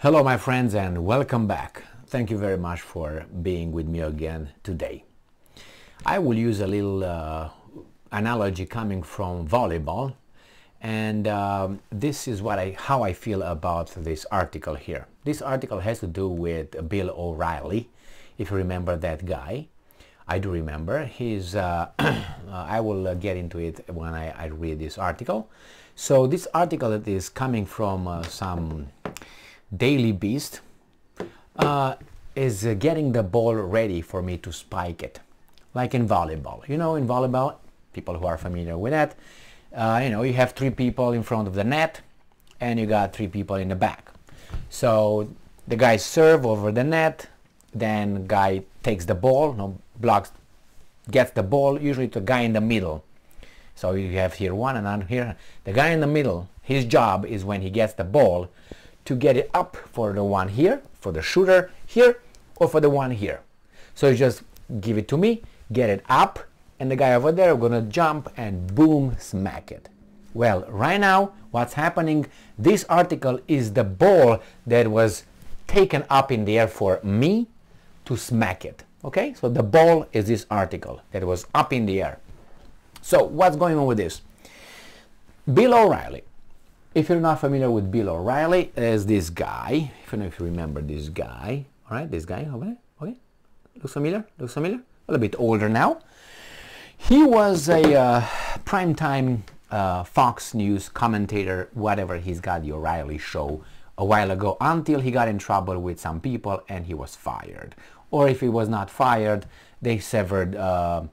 Hello my friends and welcome back. Thank you very much for being with me again today. I will use a little analogy coming from volleyball, and this is how I feel about this article here. This article has to do with Bill O'Reilly, if you remember that guy. I do remember. I will get into it when I read this article. So this article is coming from some Daily Beast, is getting the ball ready for me to spike it, like in volleyball. You know, in volleyball, people who are familiar with that, you have three people in front of the net and you got three people in the back. So the guy serve over the net, then guy takes the ball, blocks, gets the ball, usually to the guy in the middle. So you have here one and on here. The guy in the middle, his job is when he gets the ball to get it up for the one here, for the shooter here, or for the one here. So you just give it to me, get it up, and the guy over there gonna jump and boom, smack it. Well, right now, what's happening, this article is the ball that was taken up in the air for me to smack it. Okay, so the ball is this article that was up in the air. So what's going on with this? Bill O'Reilly. If you're not familiar with Bill O'Reilly, is this guy. If you remember this guy, all right, this guy over there. Okay, looks familiar. Looks familiar. A little bit older now. He was a primetime Fox News commentator, whatever. He's got the O'Reilly show a while ago, until he got in trouble with some people and he was fired. Or if he was not fired, they severed the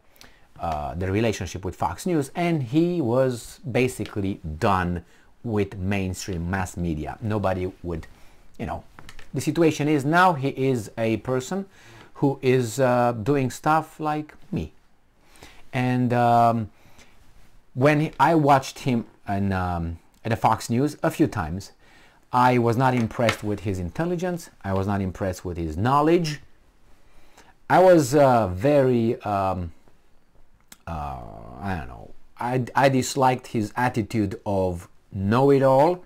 relationship with Fox News, and he was basically done with mainstream mass media. Nobody would, the situation is now he is a person who is doing stuff like me. And when I watched him at the Fox News a few times, I was not impressed with his intelligence. I was not impressed with his knowledge. I was very, I don't know, I disliked his attitude of know-it-all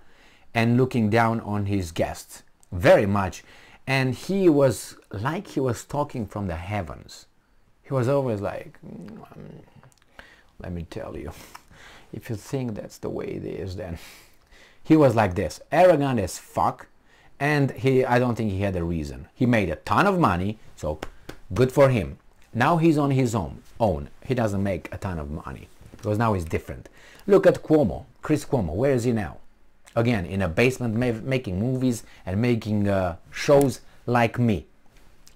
and looking down on his guests very much. And he was like he was talking from the heavens. He was always like, let me tell you, if you think that's the way it is, then he was like this, arrogant as fuck. And I don't think he had a reason. He made a ton of money, so good for him. Now he's on his own. He doesn't make a ton of money because now he's different. Look at Cuomo, Chris Cuomo. Where is he now? Again, in a basement making movies and making shows like me.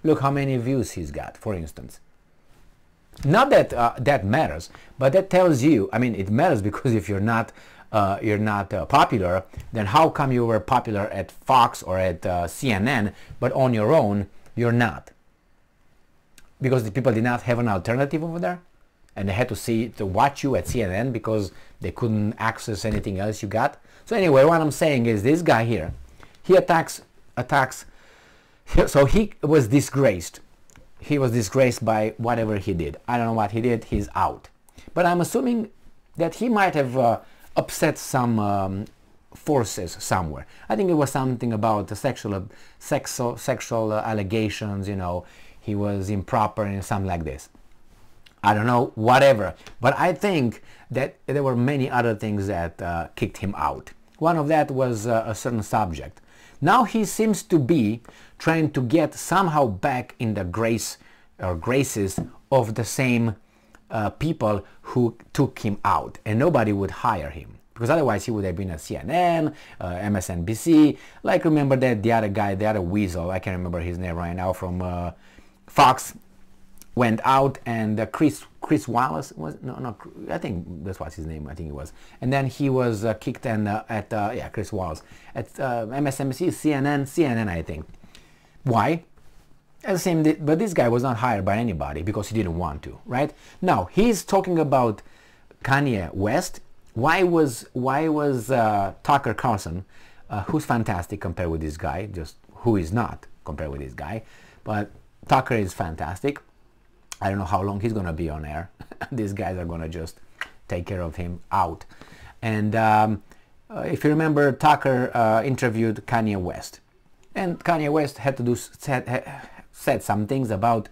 Look how many views he's got, for instance. Not that that matters, but that tells you, I mean, it matters because if you're not popular, then how come you were popular at Fox or at CNN, but on your own, you're not? Because the people did not have an alternative over there? And they had to watch you at CNN because they couldn't access anything else you got. So anyway, what I'm saying is this guy here, he attacks, so he was disgraced. He was disgraced by whatever he did. I don't know what he did, he's out. But I'm assuming that he might have upset some forces somewhere. I think it was something about the sexual allegations, he was improper and something like this. I don't know, whatever. But I think that there were many other things that kicked him out. One of that was a certain subject. Now he seems to be trying to get somehow back in the graces of the same people who took him out, and nobody would hire him. Because otherwise he would have been at CNN, MSNBC. Like, remember that the other guy, the other weasel, I can't remember his name right now, from Fox, went out, and Chris Wallace was I think that's what's his name. I think it was, and then he was kicked at Chris Wallace at MSNBC, CNN I think. Why? But this guy was not hired by anybody because he didn't want to, right? Now he's talking about Kanye West. Why was Tucker Carlson, who's fantastic compared with this guy, just who is not compared with this guy, but Tucker is fantastic. I don't know how long he's going to be on air. These guys are going to just take care of him out. And if you remember, Tucker interviewed Kanye West. And Kanye West had to do said some things about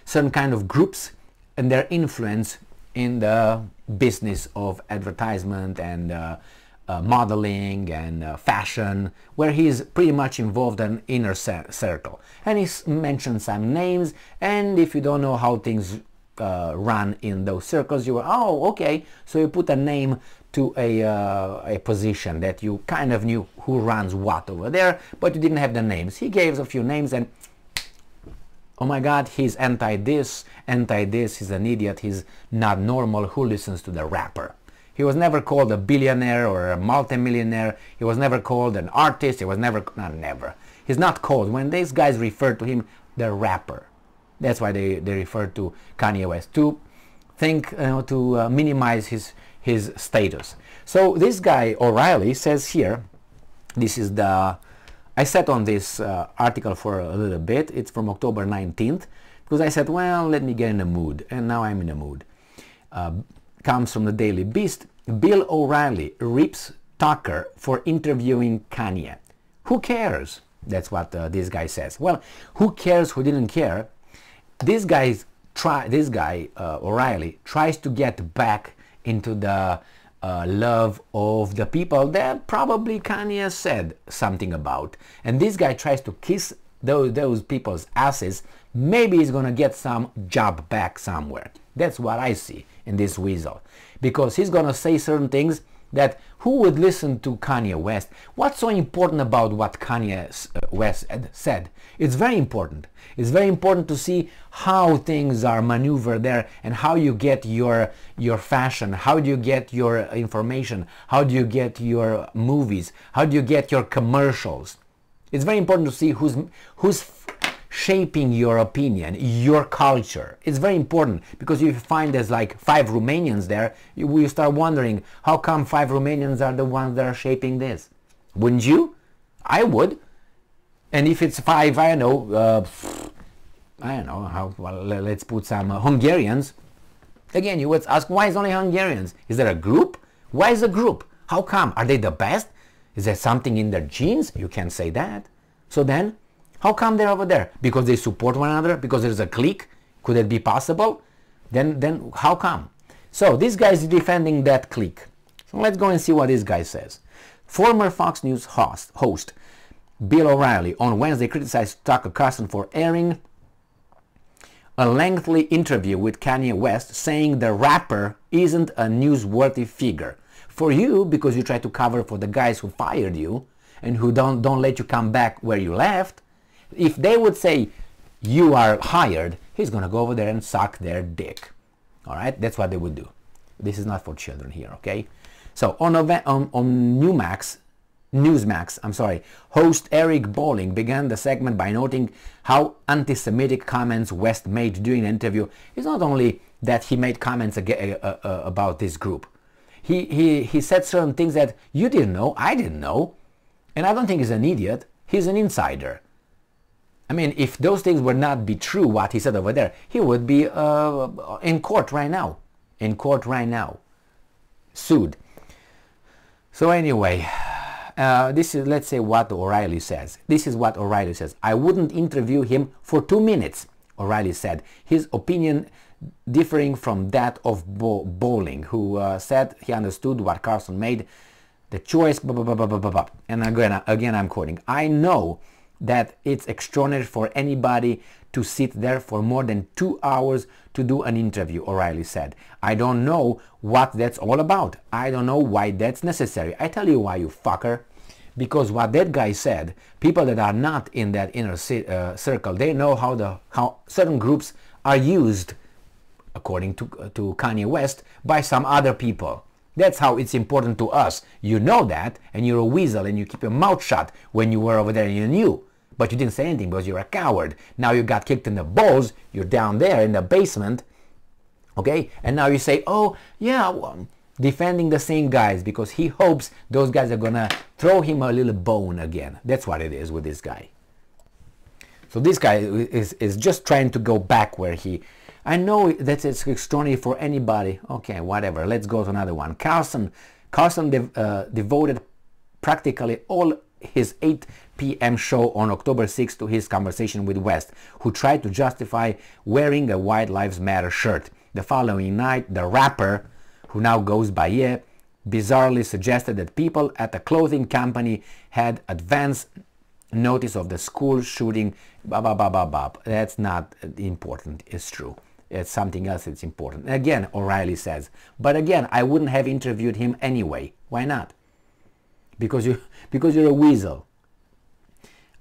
certain kind of groups and their influence in the business of advertisement and modeling and fashion, where he's pretty much involved in inner circle. And he mentioned some names, and if you don't know how things run in those circles, you were, oh, okay, so you put a name to a position that you kind of knew who runs what over there, but you didn't have the names. He gave a few names, and oh my God, he's anti-this, he's an idiot, he's not normal, who listens to the rapper? He was never called a billionaire or a multimillionaire. He was never called an artist. He was never, not never. He's not called. When these guys refer to him, the rapper. That's why they refer to Kanye West, to think, to minimize his status. So this guy, O'Reilly, says here, this is the, I sat on this article for a little bit. It's from October 19th, because I said, well, let me get in a mood. And now I'm in a mood. Comes from the Daily Beast. Bill O'Reilly rips Tucker for interviewing Kanye. Who cares? That's what this guy says. Well, who cares who didn't care? This guy O'Reilly tries to get back into the love of the people that probably Kanye said something about. And this guy tries to kiss those people's asses. Maybe he's gonna get some job back somewhere. That's what I see in this weasel, because he's gonna say certain things that who would listen to Kanye West? What's so important about what Kanye West said? It's very important. It's very important to see how things are maneuvered there and how you get your fashion, how do you get your information, how do you get your movies, how do you get your commercials. It's very important to see who's shaping your opinion, your culture. It's very important, because if you find there's like 5 Romanians there, you start wondering, how come 5 Romanians are the ones that are shaping this? Wouldn't you? I would. And if it's 5, I don't know how, well, let's put some Hungarians. Again, you would ask, why is only Hungarians? Is there a group? Why is a group? How come? Are they the best? Is there something in their genes? You can't say that. So then, how come they're over there? Because they support one another? Because there's a clique? Could it be possible? Then how come? So this guy is defending that clique. So let's go and see what this guy says. Former Fox News host Bill O'Reilly on Wednesday criticized Tucker Carlson for airing a lengthy interview with Kanye West, saying the rapper isn't a newsworthy figure. For you, because you try to cover for the guys who fired you and who don't let you come back where you left, if they would say you are hired, he's going to go over there and suck their dick. All right? That's what they would do. This is not for children here, okay? So on Newsmax, host Eric Bolling began the segment by noting how anti-Semitic comments West made during the interview. It's not only that he made comments about this group. He said certain things that you didn't know, I didn't know, and I don't think he's an idiot. He's an insider. I mean, if those things would not be true, what he said over there, he would be in court right now. Sued. So anyway, this is, let's say, what O'Reilly says. This is what O'Reilly says. I wouldn't interview him for 2 minutes, O'Reilly said. His opinion differing from that of Bolling, who said he understood what Carlson made, the choice, blah, blah, blah, blah, blah, blah. And again, I'm quoting. I know that it's extraordinary for anybody to sit there for more than 2 hours to do an interview, O'Reilly said. I don't know what that's all about. I don't know why that's necessary. I tell you why, you fucker. Because what that guy said, people that are not in that inner circle, they know how certain groups are used, according to Kanye West, by some other people. That's how it's important to us. You know that, and you're a weasel, and you keep your mouth shut when you were over there and you knew. But you didn't say anything because you're a coward. Now you got kicked in the balls, you're down there in the basement, okay? And now you say, oh, yeah, well, defending the same guys because he hopes those guys are gonna throw him a little bone again. That's what it is with this guy. So this guy is just trying to go back where he... I know that it's extraordinary for anybody. Okay, whatever. Let's go to another one. Carlson devoted practically all his 8 p.m. show on October 6 to his conversation with West, who tried to justify wearing a White Lives Matter shirt. The following night, the rapper, who now goes by Ye, bizarrely suggested that people at a clothing company had advance notice of the school shooting. That's not important. It's true. It's something else that's important. Again, O'Reilly says, but again, I wouldn't have interviewed him anyway. Why not? Because you're a weasel.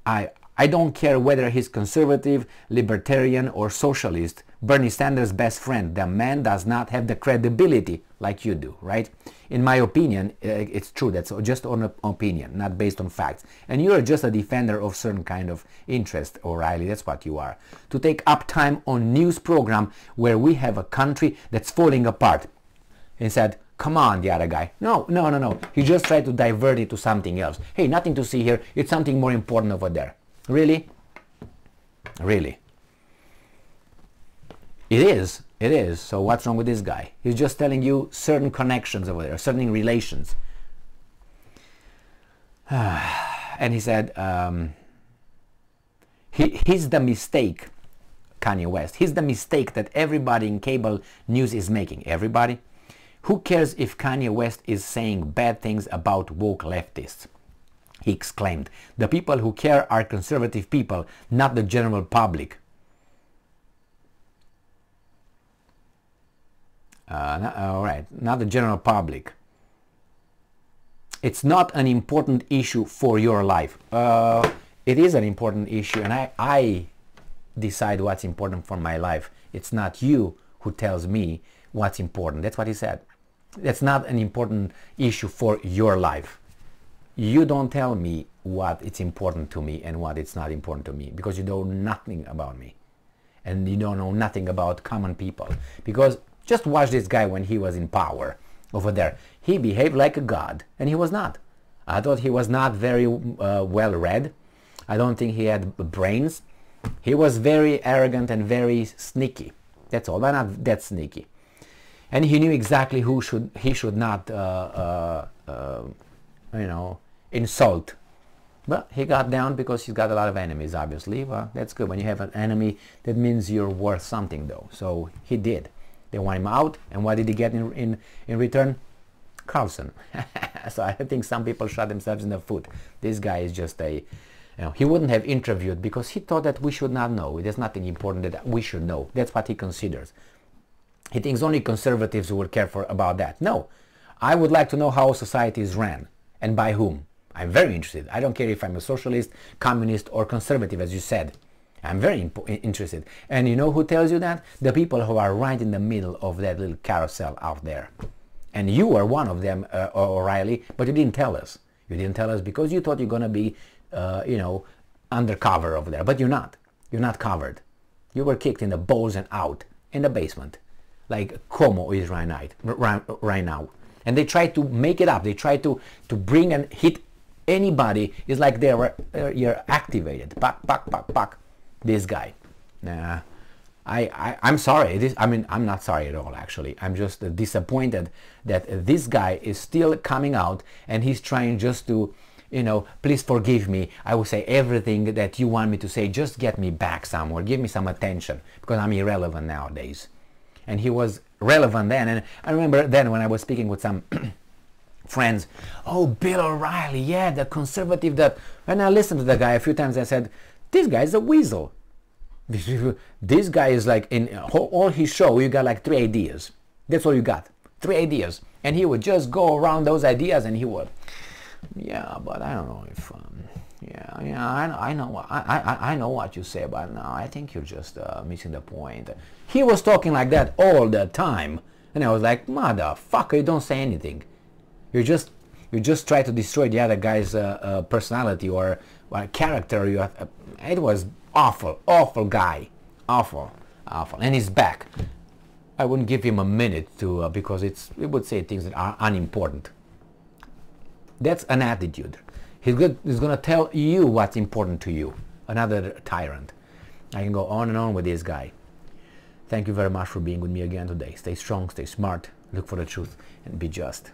I don't care whether he's conservative, libertarian, or socialist. Bernie Sanders' best friend. The man does not have the credibility like you do, right? In my opinion, it's true. That's just an opinion, not based on facts. And you're just a defender of certain kind of interest, O'Reilly. That's what you are. To take up time on news program where we have a country that's falling apart. He said, come on, the other guy. No. He just tried to divert it to something else. Hey, nothing to see here. It's something more important over there. Really? Really? It is. So what's wrong with this guy? He's just telling you certain connections over there, certain relations. And he said, he's the mistake, Kanye West. He's the mistake that everybody in cable news is making. Everybody? Who cares if Kanye West is saying bad things about woke leftists? He exclaimed. The people who care are conservative people, not the general public. All right, not the general public. It's not an important issue for your life. It is an important issue, and I decide what's important for my life. It's not you who tells me what's important. That's what he said. That's not an important issue for your life. You don't tell me what it's important to me and what it's not important to me, because you know nothing about me and you don't know nothing about common people. Because just watch this guy when he was in power over there. He behaved like a god, and he was not. I thought he was not very well read. I don't think he had brains. He was very arrogant and very sneaky. That's all, but not that sneaky. And he knew exactly who he should not insult. But he got down because he's got a lot of enemies, obviously. Well, that's good. When you have an enemy, that means you're worth something, though. So he did. They want him out, and what did he get in return? Carlson. So I think some people shot themselves in the foot. This guy is just he wouldn't have interviewed because he thought that we should not know. There's nothing important that we should know. That's what he considers. He thinks only conservatives will care about that. No, I would like to know how society is ran and by whom. I'm very interested. I don't care if I'm a socialist, communist, or conservative, as you said. I'm very interested. And you know who tells you that? The people who are right in the middle of that little carousel out there. And you are one of them, O'Reilly, but you didn't tell us. You didn't tell us because you thought you're going to be, undercover over there. But you're not. You're not covered. You were kicked in the balls and out in the basement, like Cuomo is right now. And they try to make it up. They try to bring and hit anybody. It's like you're activated. Pak. This guy. Nah. I'm sorry. I'm not sorry at all, actually. I'm just disappointed that this guy is still coming out and he's trying just to, please forgive me. I will say everything that you want me to say. Just get me back somewhere. Give me some attention because I'm irrelevant nowadays. And he was relevant then. And I remember then when I was speaking with some friends, oh, Bill O'Reilly, yeah, the conservative that... And I listened to the guy a few times. I said, this guy is a weasel. This guy is like, in all his show, you got like 3 ideas. That's all you got. 3 ideas. And he would just go around those ideas and he would, yeah, but I don't know if, I know what you say, but no, I think you're just missing the point. He was talking like that all the time. And I was like, motherfucker, you don't say anything. You just try to destroy the other guy's personality or character. It was awful guy, awful, and he's back. I wouldn't give him a minute to because it would say things that are unimportant. That's an attitude. He's gonna tell you what's important to you. Another tyrant. I can go on and on with this guy. Thank you very much for being with me again today. Stay strong, stay smart, look for the truth, and be just.